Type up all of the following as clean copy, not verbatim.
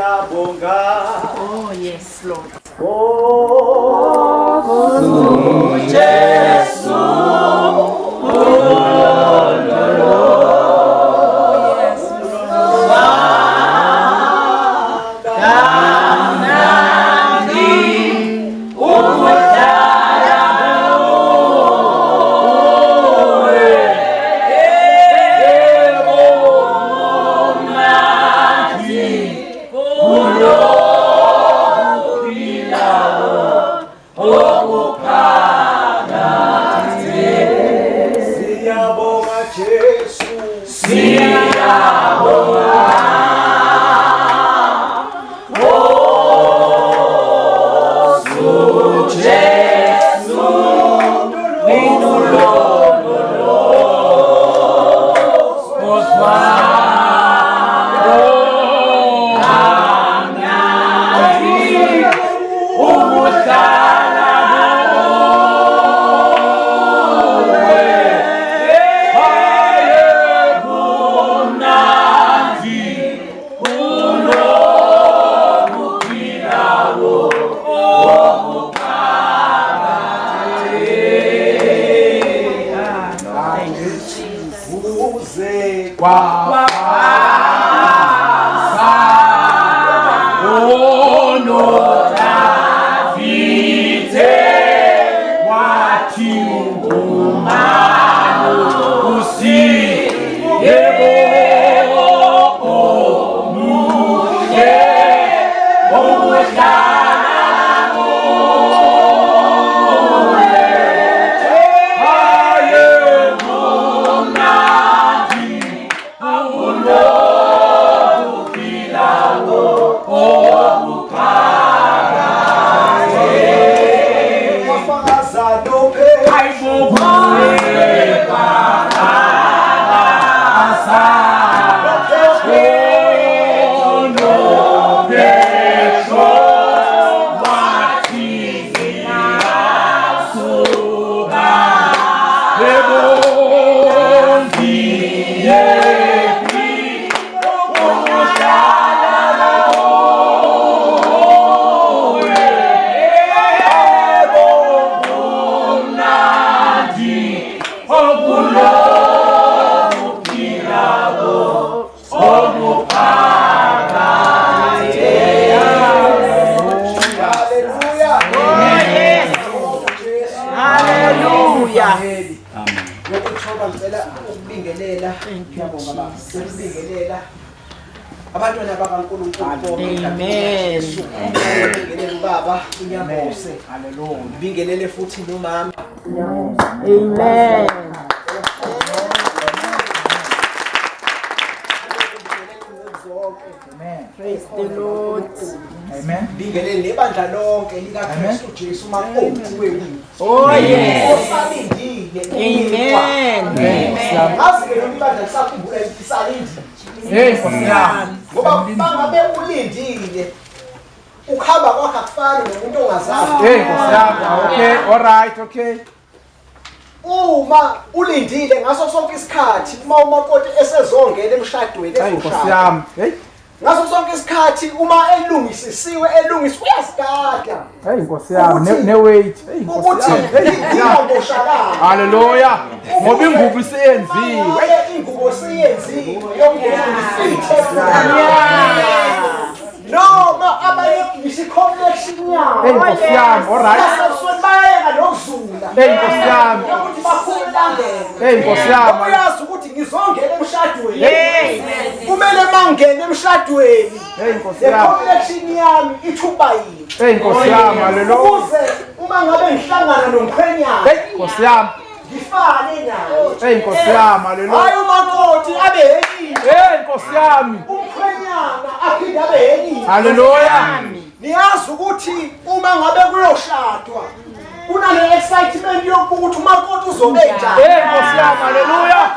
Oh, yes, Lord. Oh, Jesus. Abantwana bakaNkulunkulu Amen. Bingelele ubaba unyabose. Hallelujah. Bingelele futhi nomama. Amen. Amen. Praise the Lord. Amen. Bingelele lebandla lonke likaKrestu Jesu makhosi wethu. Oh yes. Amen. Amen. Asike lo ibandla sakhumbula isalindi. Hey, Siyami. Ngoba bangabe ulindile ukhamba kwakhe akufani nomuntu ongazazi. Hey, Siyami. Okay, all right, okay. Uma ulindile ngaso sonke isikhathi uma umakoti esezongena emshadweni ezoshada. Hey. Ngaso sonke isikhathi uma elungisisiwe uyasigada. Hey, Nkosi yami, ne wait. Hey, Nkosi yami. Hey, hallelujah. Ngoba ingubo isiyenziwe. Ingubo siyenziwe yonke noma abaye isiconnection yabo. Hey, Nkosi yami, all right. Bayeka nokuzula. Hey, Nkosi yami. Ukuthi bakhululangene. Hey, Nkosi yami. Uyazi ukuthi ngizongena emshadweni. Yes. Kumele mangene emshadweni. Hey, Nkosi yami. Connection yami ithuba yini. Hey, Nkosi yami, hallelujah. Ukuze uma ngabe ngihlangana nomkhwenyana. Hey, Nkosi yami. Ngifane naye. Hey, Nkosi yami, hallelujah. Hayi umakoti abe yini. Hey, Nkosi yami. Umkhwenyana aphinde abe yini. Hallelujah. Niyazi ukuthi uma ngabe kuyoshadwa kunale excitement yokuthi umakoti uzobe njani. Hey, Nkosi yami, hallelujah.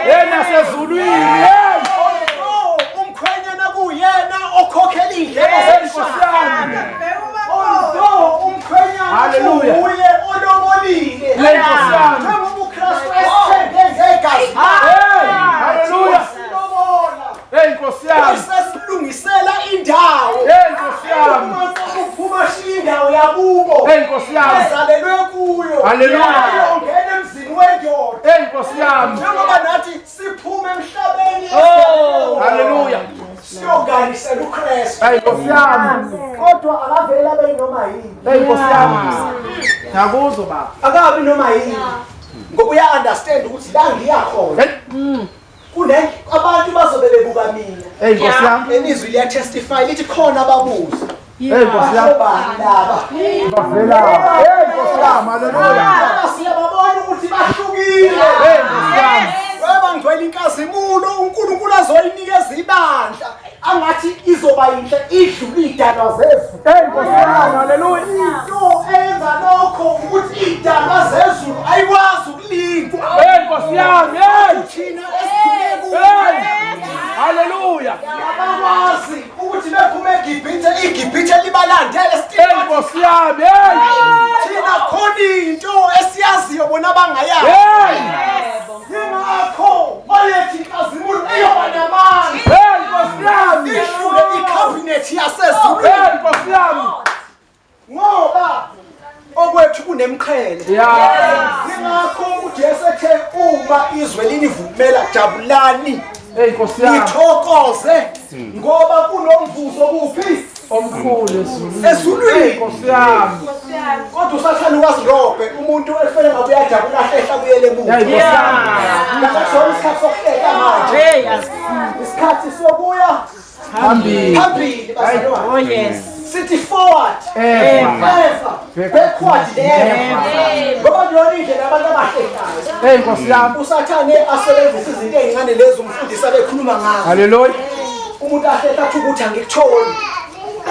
Hey, nasezulwini. Hey. Umkhwenyana kuyena okhokhela indleko zomshado. Umkhwenyana hallelujah. Uye olobolile. Nkosi yami. Njengoba uKristu esithenge ngegazi. Hallelujah. Hey, Nkosi yami. Sesilungisela Hey Nkosi yami. Njengoba nathi siphume emhlabeni. Hallelujah. Siyoganisela uKrestu. Hey Nkosi yami. Kodwa akavela abe noma yini. Hey Nkosi yami. Ngiyakuzwa baba. Akabi noma yini. Ngoba uya understand ukuthi la ngiya khona. Kune abantu bazobe bebuka mina. Hey Nkosi yami. Elizwi liya testify lithi khona ababuza. Hey Nkosi yami. Laba. Bavela. Hey Nkosi yami. Hallelujah. Siyababona ukuthi bahlukile. Hey Nkosi yami. Weba ngcwele inkazimulo uNkulunkulu azoyinikeza ibandla angathi izoba yinhle idlula idalwa zezulu. Hey Nkosi yami. Hallelujah. Into enza lokho ukuthi idalwa zezulu ayikwazi ukulingwa. Hey Nkosi yami. Thina esidlule kuyo. Hallelujah. Abakwazi ukuthi bephume eGibhithe iGibhithe libalandele Hey sithi Nkosi yami. thina khona into esiyaziyo bona bangayazi. Yingakho oyethi inkazimulo iyoba namandla. Hey Nkosi yami. Idlule ikhabhinethi yasezulu. Hey Nkosi yami. Ngoba okwethu kunemqhele. Yingakho uJesu ethe uma izwe linivumela jabulani. Hey Nkosi yami. Ngithokoze ngoba kunomvuzo kuphi Omkhulu ezulwini. ezulwini. Nkosi yami. Kodwa usathana ukwazirobe umuntu efele ngabe uyajabula ahlehle buyele emuva. Hey Nkosi yami. Ngakho isikhathi sokuhleka manje. Isikhathi sokuya Phambili. phambili bazalwane. Sithi forward. Ever. Backward never. Ngoba yona indlela abantu abahlekayo. Hey Nkosi yami. Usathane asebenzisa izinto ezincane lezi umfundisi abekhuluma ngazo. Hallelujah. Umuntu ahletha athi ukuthi angikutholi.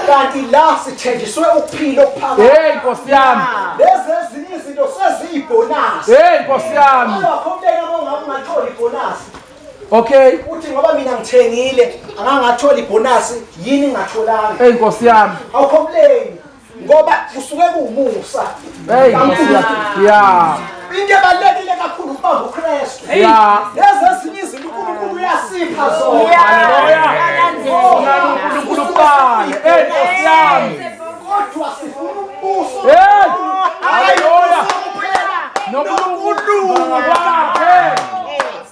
Kanti la sithenjiswe ukuphila okuphakathi. Hey Nkosi yami. Lezi ezinye izinto seziyibonus. Hey Nkosi yami. Abakhompleni abongabe ungatholi ibonus. Okay. Uthi ngoba mina ngithengile angangathola ibonus yini ngatholanga. Hey Nkosi yami. Awukhompleni ngoba kusuke kuumusa. Hey Nkosi yami. Yeah. Into ebalulekile kakhulu ukubamba uKrestu. Yeah. Lezi ezinye izinto uNkulunkulu uyasipha zona. Hallelujah. uNkulunkulu phala. Hey Nkosi yami. Kodwa sifuna umbuso. Hey. Hallelujah. Nokukhulu. Wakhe.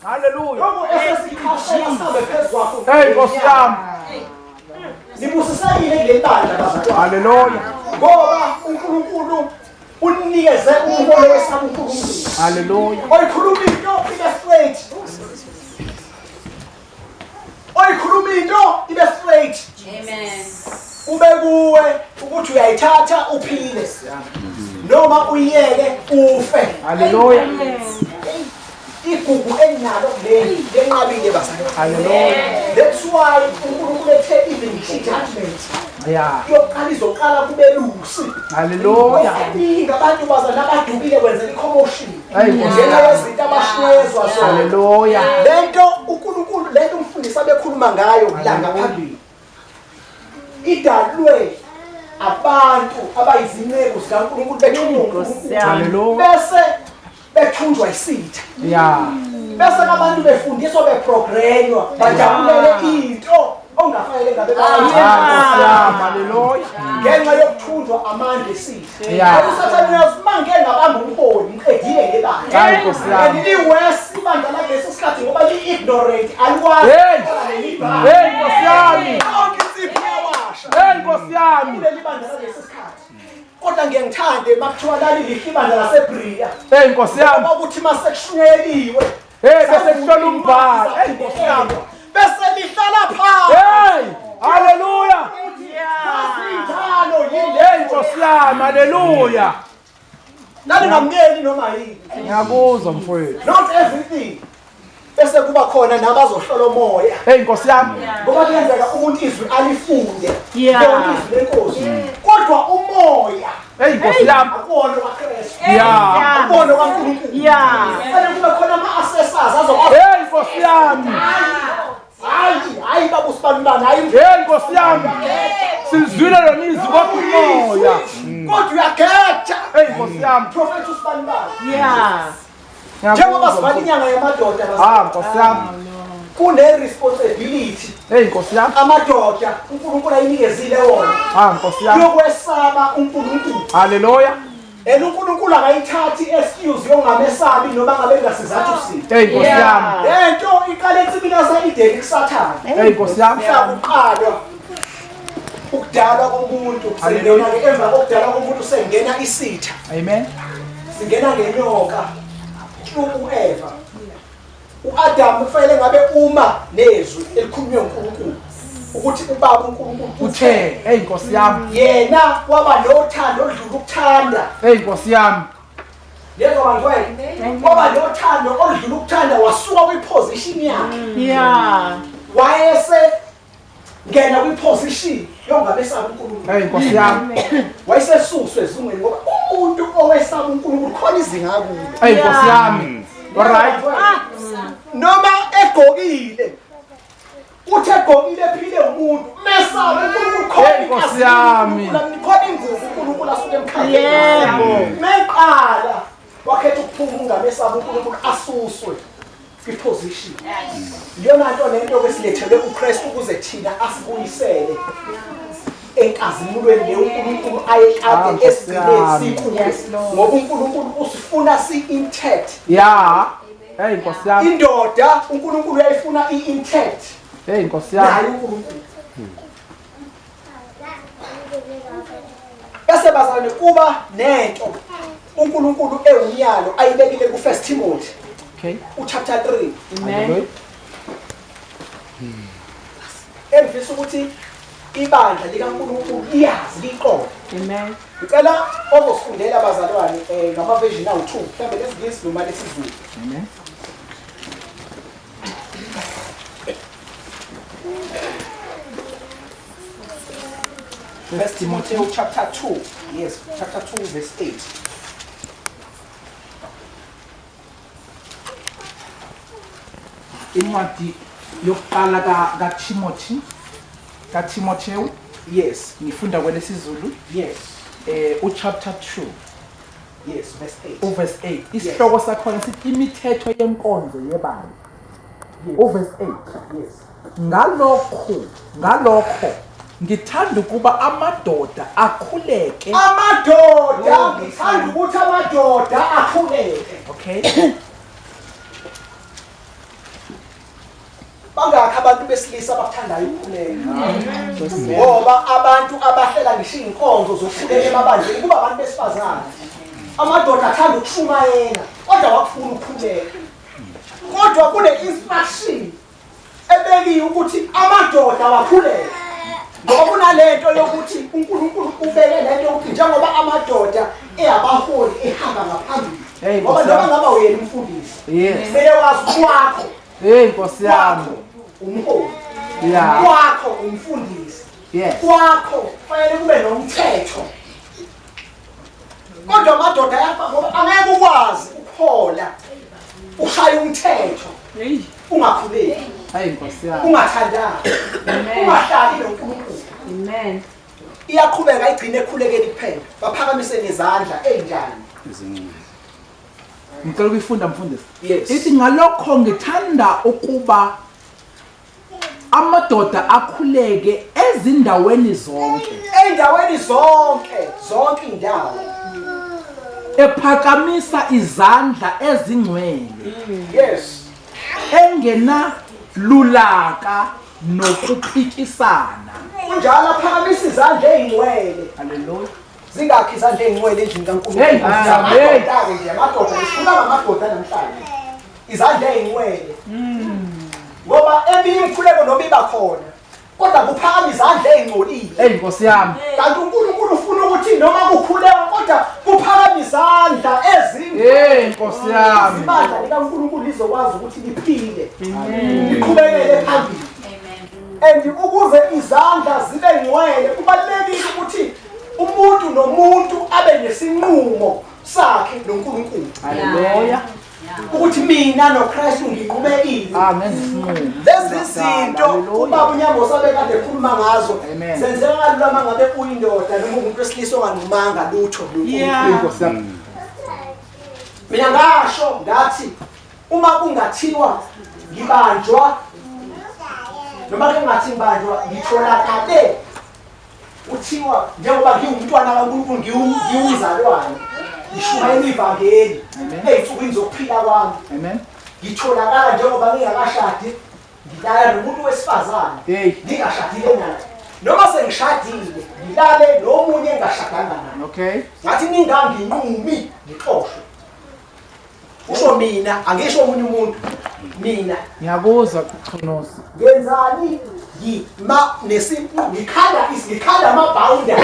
Hallelujah. Ngoba esesikhashela sabe phezulu. Hey Nkosi yami. Nibusisekile kule bandla bazalwane. Hallelujah. Ngoba uNkulunkulu unikeze umbono wesaba uNkulunkulu. Hallelujah. Oyikhuluma into ibe straight. Oyikhuluma into ibe straight. Amen. Kube kuwe ukuthi uyayithatha uphile. Noma uyiyeke ufe. Hallelujah. Igugu enalo leli lenqabile bazalwane. Hallelujah. That's why uNkulunkulu ethe even judgment. Yeah. Yokuqala izoqala kube lusi. Hallelujah. Ngabantu bazana abadubile kwenza i-commotion. Hey, Ngenxa yezinto abashinezwa zona. Hallelujah. Lento uNkulunkulu lento umfundisi abekhuluma ngayo la ngaphambili. Idalwe abantu abayizinceku zikaNkulunkulu bethunjwa. Hallelujah. Bese bethunjwa isitha. Yeah. Bese abantu befundiswa beprogrenywa bajabulele into ongafanele ngabe Hallelujah. ngenxa yokuthunjwa amandla esitha. Yeah. Usathane uyasimanga engabamba umholi ngiqedile ngebandla. Hayi Nkosi yami. Liwesi ibandla lakesi sikhathi ngoba li-ignorant alikwazi. Hey Nkosi yami. Hey Nkosi yami. Kuleli bandla lalesi sikhathi. Kodwa ngiyangithande makuthiwa lali lihle ibandla laseBriya. Hey Nkosi yami. Ukuthi masekushuneliwe. Hey bese kuhlola umbhalo. Hey Nkosi yami. Bese lihlala phansi. Hey. Hallelujah. Asinjalo yini. Hey Nkosi yami. Hallelujah. Nalingamngeni noma yini. Ngiyakuzwa mfowethu. Not everything. Bese kuba khona nabazohlola umoya. Hey Nkosi yami. Ngoba kuyenzeka umuntu izwi alifunde. Yeah. Izwi lenkosi. Kodwa umoya. Hey Nkosi yami. Akuwona kaKrestu. Yeah. Akuwona kaNkulunkulu. Yeah. Kufanele kube khona ama-assessors azokwazi. Hey Nkosi yami. Hayi baba usibanibani hayi. Hey Nkosi yami. Silizwile lona izwi kwakumoya. Kodwa uyagetha. Hey Nkosi yami. Prophet usibanibani. Yeah. Njengoba sivala inyanga yamadoda Nkosi yami. kune-responsibility Hey Nkosi yami. amadoda uNkulunkulu ayinikezile wona Nkosi yami. yokwesaba uNkulunkulu. Hallelujah. uNkulunkulu akayithathi excuse yongamesabi noma ngabe ngasizathu sini. Hey Nkosi yami. Lento iqale encibilikisa ideli kusathana. Hey Nkosi yami. Uqalwa ukudalwa komuntu singena ke emva kokudalwa komuntu sengena isitha. Amen. Singena ngenyoka. uEva. uAdam kufanele ngabe uma nezwi elikhulunywe uNkulunkulu ukuthi ubaba uNkulunkulu uthe hey Nkosi yami yena waba nothando odlula ukuthanda. hey Nkosi yami yebo manje waba nothando odlula ukuthanda wasuka kwiposition yakhe. Yeah. Wayese ngena kwiposition yongabesaba uNkulunkulu. hey Nkosi yami Wayesesuswe ezungeni ngoba umuntu owesaba uNkulunkulu khona izinga kulo. hey Nkosi yami alright noma egokile uthi egokile ephile umuntu mesaba uNkulunkulu khona Nkosi yami khona ingubo uNkulunkulu asuke emkhatheni. Yebo. Meqala wakhetha ukuphuma ungamesaba uNkulunkulu asuswe kwiposition. Iyona nto lento kwesilethele uKrestu ukuze thina asibuyisele enkazimulweni uNkulunkulu ayekade esigcine sikuyo ngoba uNkulunkulu usifuna si-intact. yeah hey Nkosi yami Indoda uNkulunkulu uyayifuna i-intact. hey Nkosi yami Hayi uNkulunkulu. Bese bazalwane kuba nento uNkulunkulu ewumyalo ayibekile ku1 Timothy okay chapter 3. Amen. Emfisa ukuthi ibandla likaNkulunkulu liyazi liqonde. Amen. Ngicela ozosifundela abazalwane ngama version awu 2 mhlambe lesingisi noma lesizulu. amen First Timothy chapter 2. Yes, chapter 2 verse 8. incwadi yokuqala kaTimotheo Yes, ngifunda kwelesizulu yes, uchapter 2 yes, verse 8. uverse 8 isihloko sakhona sithi imithetho yenkonzo yebandla uverse 8 Yes. ngalokho ngithanda ukuba amadoda akhuleke Amadoda, ngithanda ukuthi amadoda akhuleke. okay Bangakho abantu besilisa abakuthandayo ukukhuleka. Ngoba abantu abahlela ngisho inkonzo zokukhuleka emabandleni kuba abantu besifazane. Amadoda athanda ukushumayela kodwa wakufuna ukukhuleka. Kodwa kune instruction ebekiwe ukuthi amadoda awakhuleke. Ngoba kunalento yokuthi uNkulunkulu ubeke lento ukuthi njengoba amadoda eyabaholi ehamba ngaphambili. Ngoba noma ngaba uyena umfundisi. yes Kumele wazi kwakho. hey Nkosi yami Umholi. yeah Kwakho umfundisi. yes Kwakho kufanele kube nomthetho. Kodwa amadoda yapha ngoba angeke ukwazi ukuhola ushaya umthetho ungakhuleki. hey Nkosi yami Ungathandana. Ungahlali noNkulunkulu. Amen. Iyaqhubeka igcine ekhulekeni kuphela. Baphakamise nezandla enjani. ngicela ukuyifunda mfundisi Yes. ithi ngalokho ngithanda ukuba amadoda akhuleke ezindaweni zonke Endaweni zonke indawo. ephakamisa izandla ezingcwele Yes. engenalulaka nokuphikisana Kunjalo aphakamisa izandla ezingcwele. haleluya Zingakhi izandla ezingcwele endlini kaNkulunkulu. Hey, amadoda nje amadoda sifuna ngamadoda namhlanje. Izandla ezingcwele. Ngoba eminye imkhuleko noma iba khona. Kodwa kuphakama izandla ezingcolile. hey Nkosi yami Kanti uNkulunkulu ufuna ukuthi noma kukhuleka kodwa kuphakama izandla hey Nkosi yami Ibandla likaNkulunkulu lizokwazi ukuthi liphile. Liqhubekele phambili. And ukuze izandla zibe ngcwele kubalulekile ukuthi umuntu nomuntu abe nesinqumo sakhe noNkulunkulu. haleluya Ukuthi mina noKrestu nginqubekile. amen Lezi zinto ubaba uNyambosa bekade ekhuluma ngazo Amen. zenzeka kalula mangabe uyindoda noma umuntu wesilisa onganqumanga lutho Yeah. Nkosi yami Mina ngasho ngathi uma kungathiwa ngibanjwa noma kungathi ngibanjwa ngitholakale uthiwa njengoba ngiwumntwana kaNkulunkulu ngiwuzalwane Ngishayela ivangeli ey'nsukwini zokuphila kwami. Amen. Ngitholakala njengoba ngingakashadi ngilala nomuntu wesifazane ngingashadile naye. Noma sengishadile ngilale nomunye engashadanga naye. Okay. Ngathi ninganginqumi ngixoshwe. Usho mina angisho omunye umuntu. Mina ngiyakuzwa kuchunoza. Ngenzani? Ngikhala ama-boundary.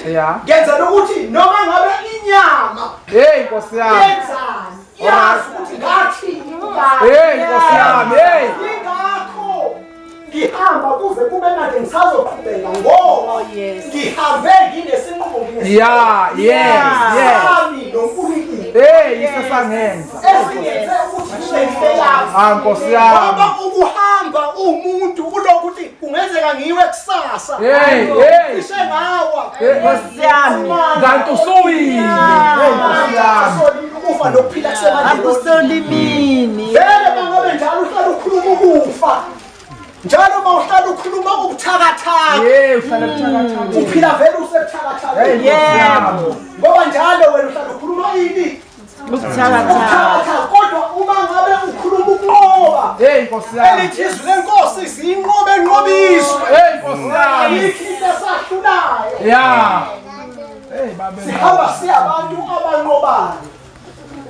Yeah. Ngenzela ukuthi noma ngabe inyama Nkosi yami. yenzani yazi ukuthi ngathini ubani. Nkosi yami. Ingakho ngihamba kuze kube manje ngisazoqhubeka ngoba ngihambe nginesinqumo sami noNkulunkulu. Isasangenza. Esingenze ukuthi kube ngifelazi. Nkosi yami. Ngoba ukuhamba umuntu ulokuthi kungenzeka ngiwe kusasa. Ishe ngawa. Nkosi yami. Kanti usuwile. Nkosi yami. Ukufa nokuphila kusemanje. Akusolimini. Vele bangabe njalo uhlala ukhuluma ukufa. Njalo mawuhlala ukhuluma ubuthakathaka. Uhlala buthakathaka. Uphila vele usebuthakathaka. Yebo. Ngoba njalo wena uhlala ukhuluma ini? Ubuthakathaka. Kodwa uma ngabe ukhuluma ukunqoba. Nkosi yami. Elithi izwi lenkosi siyinqobe enqobiswe. Nkosi yami. Ayikho into esahlulayo. Yeah. Sihamba siyabantu abanqobayo.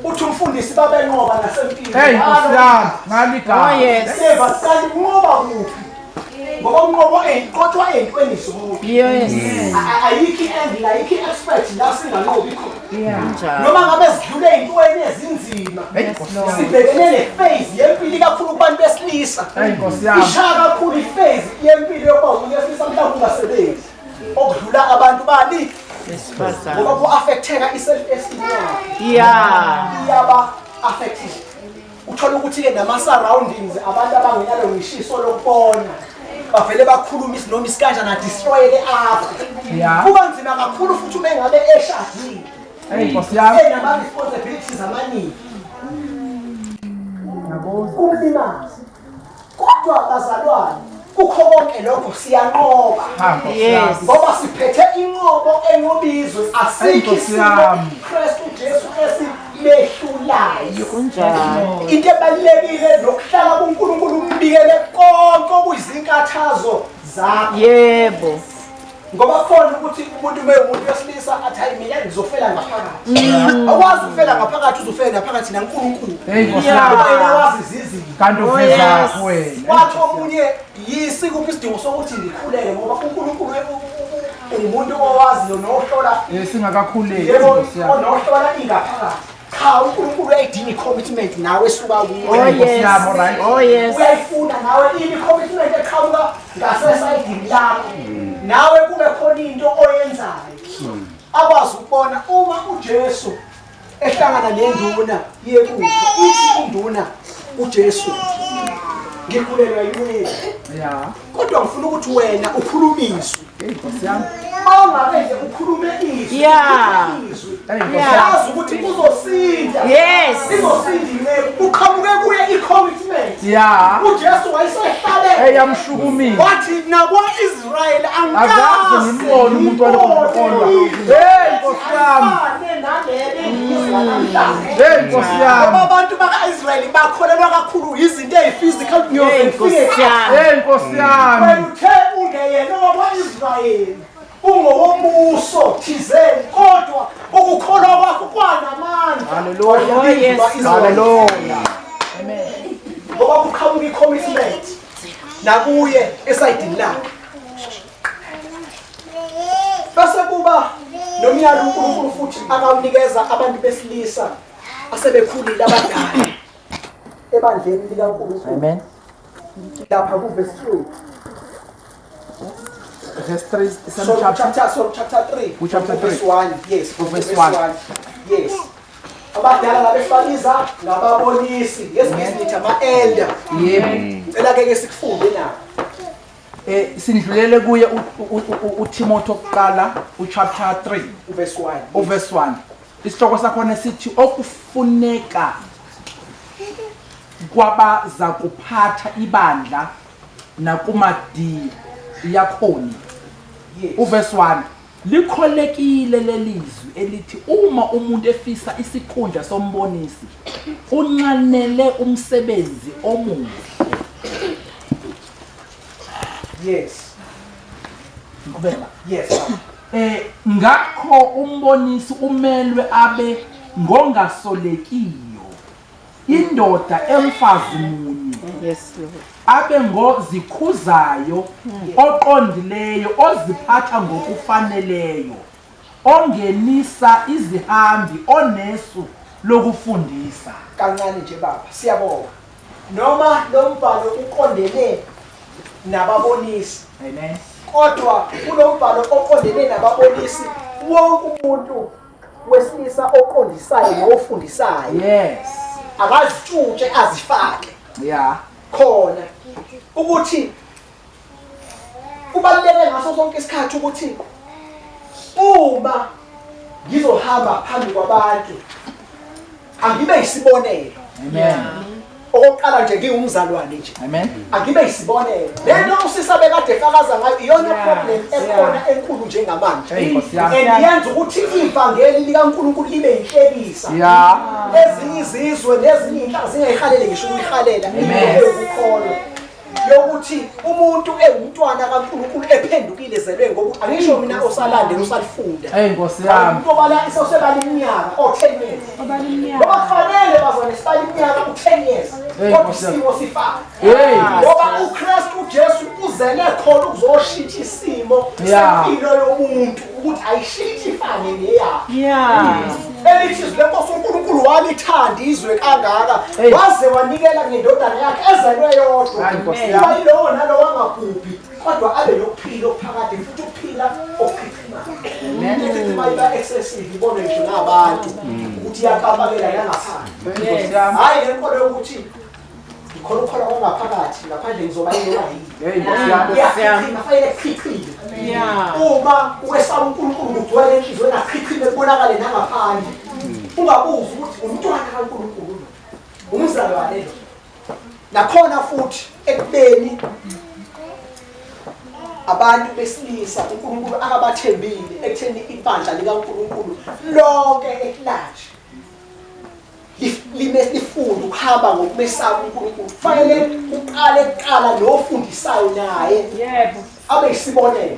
Uthi umfundisi babenqoba nasempilweni. Nkosi yami. Ngaligama. Seva siqala ukunqoba kuphi? Ngoba unqobo qotshwa ey'ntweni zonke. Yes. Ayikho i-angle, ayikho i-expert la singanqobi khona. Njalo. Noma ngabe sidlule ey'ntweni ezinzima. Sibhekene ne-phase yempilo ikakhulu kubantu besilisa. Nkosi yami. Ishaya kakhulu i-phase yempilo yokuba umuntu wesilisa mhlawumbe ungasebenzi. Okudlula abantu bani? Besifazane. Ngoba ku-affecteka i-self-esteem yakhe. Iyaba affected. Uthola ukuthi-ke nama-surroundings abantu abangenalo ngishiso lokubona bavele bakhuluma noma isikanjana destroyeke apha. Kuba nzima kakhulu futhi uma engabe eshadile. Nkosi yami. Enama-responsibilities amaningi. Kumlimazi. Kodwa bazalwane kukho konke lokho siyanqoba. Yes. Ngoba siphethe inqobo enqobizwe asikho isimo Kristu Jesu esilehlulayo. Kunjalo. Into ebalulekile nokuhlala kuNkulunkulu umbikele konke okuyizinkathazo zakho. Yebo. Ngoba khona ukuthi umuntu umuntu wesilisa athi hayi mina ngizofela ngaphakathi. Akwazi ukufela ngaphakathi uzofela ngaphakathi naNkulunkulu. Nkosi yami. Yena wazi izizinto. Kanti uveza wena. Wathi omunye yisikuphi isidingo sokuthi ndikhuleke ngoba uNkulunkulu umuntu owaziyo nohlola singakakhuleki. yebo nohlola ingaphakathi. Cha uNkulunkulu uyayidinga i-commitment nawe esuka kuwe. Uyayifuna nawe i-commitment eqhamuka ngasesayidini lakho. Nawe kube khona into oyenzayo. Akwazi ukubona uma uJesu ehlangana nenduna yekufa ithi induna uJesu ngikhulelwa yini? Kodwa ngifuna ukuthi wena ukhulumiswe. Nkosi yami. Mangabe nje ukhulume izwi. Yazi ukuthi uzosinda. Yes. Izosindile uqhamuke kuye i-commitment. uJesu wayesehlale eyamshukumisa. Wathi nakwa-Israyeli akaze ngimbone umuntu walokholwa. Nkosi yami. Nkosi yami. Abantu baka-Israyeli bakholelwa kakhulu izinto ey-physical Nkosi yami. Nkosi yami. wena uthe ungeyena wakwa-Israyeli ungowomuso thizeni kodwa ukukholwa kwakho kwanamandla. Haleluya. Ngoba kuqhamuka i-commitment nakuye esayidini lakhe. Bese kuba nomyalo uNkulunkulu futhi akawunikeza abantu besilisa asebekhulile abadala ebandleni likaNkulunkulu. Amen. Lapha ku-verse 3. Verse 3 chapter 3. Chapter 3. Verse 1. Yes. Verse 1. Yes. Abadala labesifaliza ngababonisi. Yes, ngithi ama-elder. Ngicela ke sikufunde nabo. Sindlulele kuye uTimothy oqala uchapter 3 uverse 1. Uverse 1. Isihloko sakhona sithi okufuneka kwabaza kuphatha ibandla nakumadi yakhona. Yes. Uverse 1 likholekile lelizwi elithi uma umuntu efisa isikhundla sombonisi unqanele umsebenzi omuhle. Yes. Ngibeka. Yes. Ngakho umbonisi umelwe abe ngongasolekiyo, indoda emfazi munye. Yes, Lord. Abe ngozikhuzayo, oqondileyo, oziphatha ngokufaneleyo, ongenisa izihambi, onesu lokufundisa. Kancane nje baba, siyabonga. Noma lo mbhalo uqondene nababonisi. Amen. Kodwa kulo mbhalo oqondene nababonisi wonke umuntu wesilisa oqondisayo nofundisayo. Yes. Akazitshutshe azifake. Yeah. Khona ukuthi kubaluleke ngaso sonke isikhathi ukuthi uma ngizohamba phambi kwabantu angibe isibonelo. Amen. Okokuqala nje ngingumzalwane nje. Amen. Angibe isibonelo. Lento usisa bekade fakaza ngayo iyona problem ekhona enkulu njengamanje. Endiyenza ukuthi ivangeli likaNkulunkulu libe yinhlekisa. Yeah. Ezinye izizwe nezinye inhlaka zingayihalele ngisho ukuyihalela ukukholwa yokuthi umuntu ewumntwana kaNkulunkulu ephendukile zelwe ngokuthi angisho mina osalande osalifunda. Nkosi yami. Umuntu obala isosebala iminyaka o10 years. Ngoba kufanele bazwane sibala iminyaka u10 years. Kodwa isimo sifana. Ngoba uKrestu uJesu uzele khona ukuzoshintsha isimo sempilo yomuntu ukuthi ayishintshe ifane neyakhe. Elithi lenkosi uNkulunkulu walithanda izwe kangaka waze wanikela ngendodana yakhe ezelwe yodwa. Kuba yilowo nalowo angagubhi kodwa abe nokuphila okuphakade futhi ukuphila okuqhiqhimayo. Lethi mayiba excessive ibone nje nabantu ukuthi yakapakela yangaphakathi. Hayi lenkolo yokuthi khona ukhola ongaphakathi ngaphandle ngizoba yini kufanele kuqhiqhile. Uma ukwesaba uNkulunkulu ugcwele enhliziyweni aqhiqhile kubonakale nangaphandle. Ungabuzi ukuthi umntwana kaNkulunkulu umzalwane lo. Nakhona futhi ekubeni abantu besilisa uNkulunkulu akabathembile ekutheni ibandla likaNkulunkulu lonke eklashi lifunda ukuhamba ngokumesaba uNkulunkulu. Kufanele uqale kuqala nofundisayo naye. Yebo. Abe isibonelo.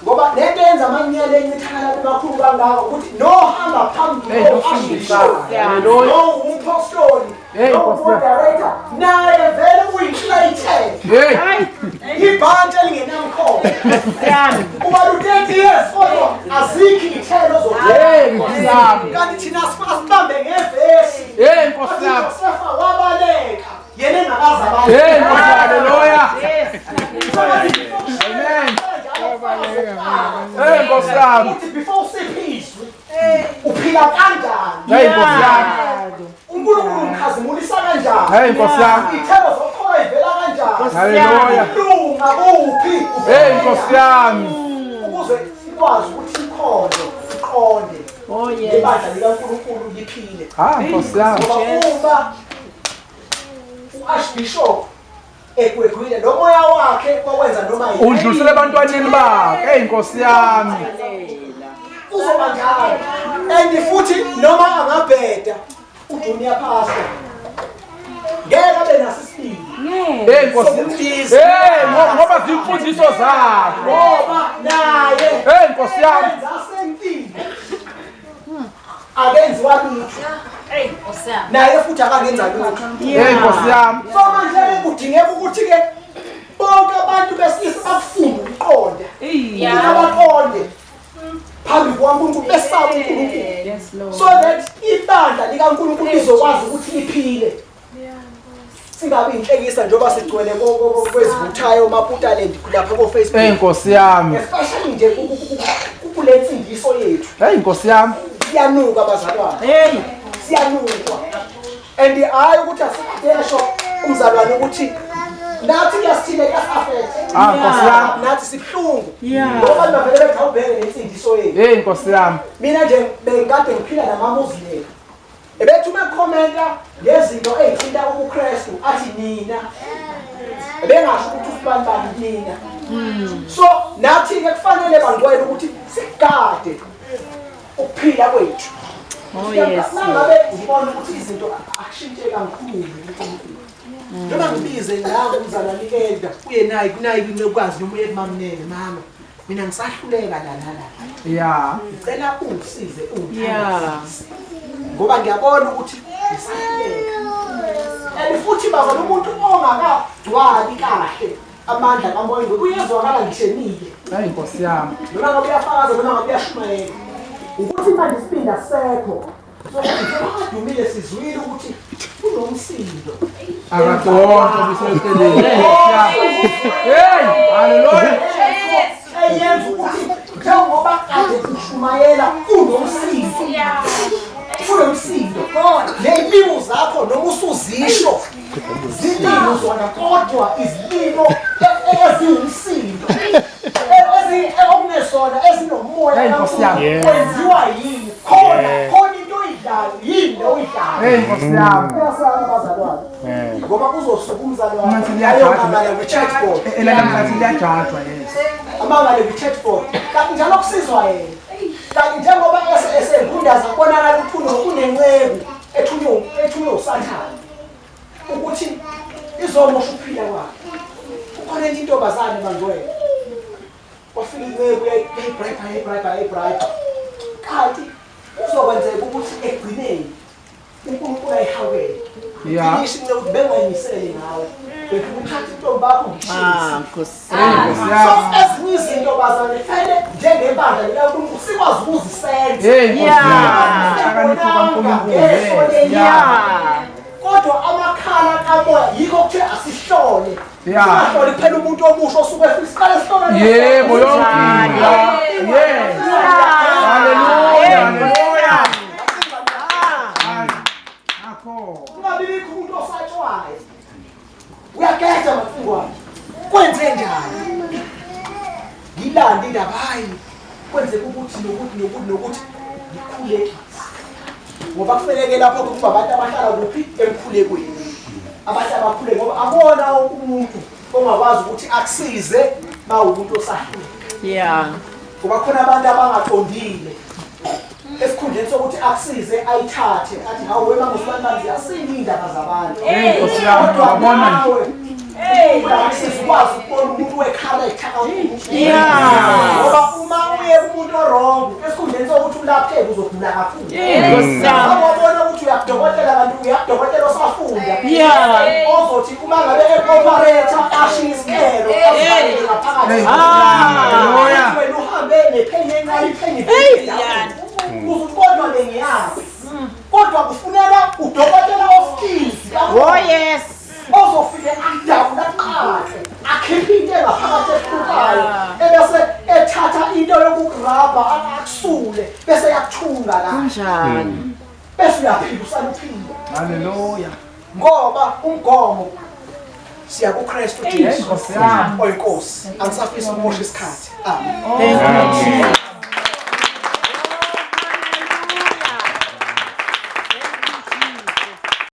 Ngoba lento yenza amanyele encithakala kumakhulu kangaka ukuthi nohamba phambili ofundisayo. No umpostoli. No moderator. Naye vele uyinhlayithele. Ibhantshi elingenamkhono. Uba lu-30 years kodwa azikho iy'thelo zokudla. Kanti thina sibambe ngevesi. Nkosi yami. Josefa wabaleka. Yena engakaze abaleke. Haleluya. Amen. Nkosi yami. Before usiphizwe uphila kanjani? Nkosi yami. uNkulunkulu umkhazimulisa kanjani? Nkosi yami. Ithelo zokukholwa ivela kanjani? Haleluya. Ukulunga kuphi? Nkosi yami. Ukuze sikwazi ukuthi iqonde. Oh yes. Ibandla likaNkulunkulu liphile. Nkosi yami. Ngoba uArchbishop ekwegwile nomoya wakhe kwakwenza noma yini. Udlulisele abantwaneni bakhe. Nkosi yami. Uzoba njalo. And futhi noma angabheda uJunior pastor ngeke abe naso isibindi. Nkosi. Ngoba zimfundiso zakhe. Ngoba naye. Nkosi yami. Zasempilo. Akenziwa lutho. Nkosi yami. Naye futhi akangenza lutho. Nkosi yami. So manje kudingeka ukuthi ke bonke abantu besilisa bakufunde ukuqonda. Abaqonde phambi kwaNkulunkulu besaba uNkulunkulu. So that ibandla likaNkulunkulu lizokwazi ukuthi liphile. Singabe inhlekisa njengoba sigcwele kwezivuthayo maputalent lapha ko Facebook. Nkosi yami. Especially nje kule mfundiso yethu. Nkosi yami. Siyanuka abazalwane. Siyanuka. And hayi ukuthi asikudesho umzalwane ukuthi nathi kuyasithile kuyasafethe. Nkosi yami. Nathi sibhlungu. Ngoba bavele bethi awubheke lensindiso yethu. Nkosi yami. Mina nje bengikade ngiphila namaMuslim. Ebethi uma commenta ngezinto ezithinta uKrestu athi nina. Ebengasho ukuthi usibani nina. So nathi-ke kufanele bangcwele ukuthi sigade ukuphila kwethu. Oh yes. Mangabe ngibona ukuthi izinto akushintshe kakhulu noma ngibize ngawo umzala Nikeda uye nayi kunokwazi noma uye kumamnene mama mina ngisahluleka la ngicela ungisize ngoba ngiyabona ukuthi ngisahluleka futhi baba lo muntu ongakagcwali kahle amandla kamoya uyezwakala ngishenile hayi Nkosi yami noma ngabe uyafakaza noma ngabe uyashumayela ukuthi manje isipinda sekho dumile sizwile ukuthi kunomsindo akadonke biseceleni hey haleluya eyenza ukuthi njengoba kade kushumayela kunomsindo nempilo zakho noma usuzisho zilimo zona kodwa izilimo eziwumsindo okunesona ezinomoya kwenziwa yini khona into oyidlayo yini oyidlayo hey Nkosi yami kuyasala abazalwane ngoba kuzosuka umzalwane ayomangala kwi-chatbot elalamathi liyajajwa yes amangale kwi-chatbot kanti njalo kusizwa yena kanti njengoba esenkundaza kubonakala ukuthi kunenceku ethunywe usathane ukuthi izomosha ukuphila kwakhe kukhona enye intombazane bangcwele wafika inceku yayibrayibha kanti kuzokwenzeka ukuthi egcineni uNkulunkulu ayihawele ngisho inceke ukuthi bengayimisele ngawe bekuthatha intombi bakho ngishisa ezinye izinto bazane kufanele njengebandla likaNkulunkulu sikwazi ukuzisenza kodwa amakhala kamoya yikho kuthe asihlole singahloli kuphela umuntu omusha osuke siqale sihlole yebo yonke yes haleluya kungabibikho umuntu osatshwayo uyageda amafungo wakhe kwenze njani ngilanda indaba hayi kwenzeka ukuthi nokuthi ngikhulekile ngoba kufanele lapho ukuba abantu abahlala kuphi emkhulekweni abantu abakhule ngoba abona umuntu ongakwazi ukuthi akusize mawumuntu osahlule ngoba khona abantu abangaqondile esikhundleni sokuthi akusize ayithathe athi hawu wena ngosibani asini indaba zabantu Nkosi yami wabona sikwazi ukubona umuntu we-character ngoba uma uye kumuntu o-wrong esikhundleni sokuthi ulapheke uzogula kakhulu wabona ukuthi uyakudokotela kanti uyakudokotela osafunda ozothi uma ngabe e-operator ashiye isikelo ngaphakathi wena uhambe nepheni encane ipheni kodwa bengiyaphi kodwa kufuneka udokotela of-skills yes ozofike adawula qhahle akhiphe into engaphakathi ehluphayo ebese ethatha into yokugrabha akusule bese yakuthunga la kanjani bese uyaphila usaluphila haleluya ngoba umgomo siya kuKrestu Jesu Nkosi yami oyinkosi angisafisa ukumosha isikhathi thank you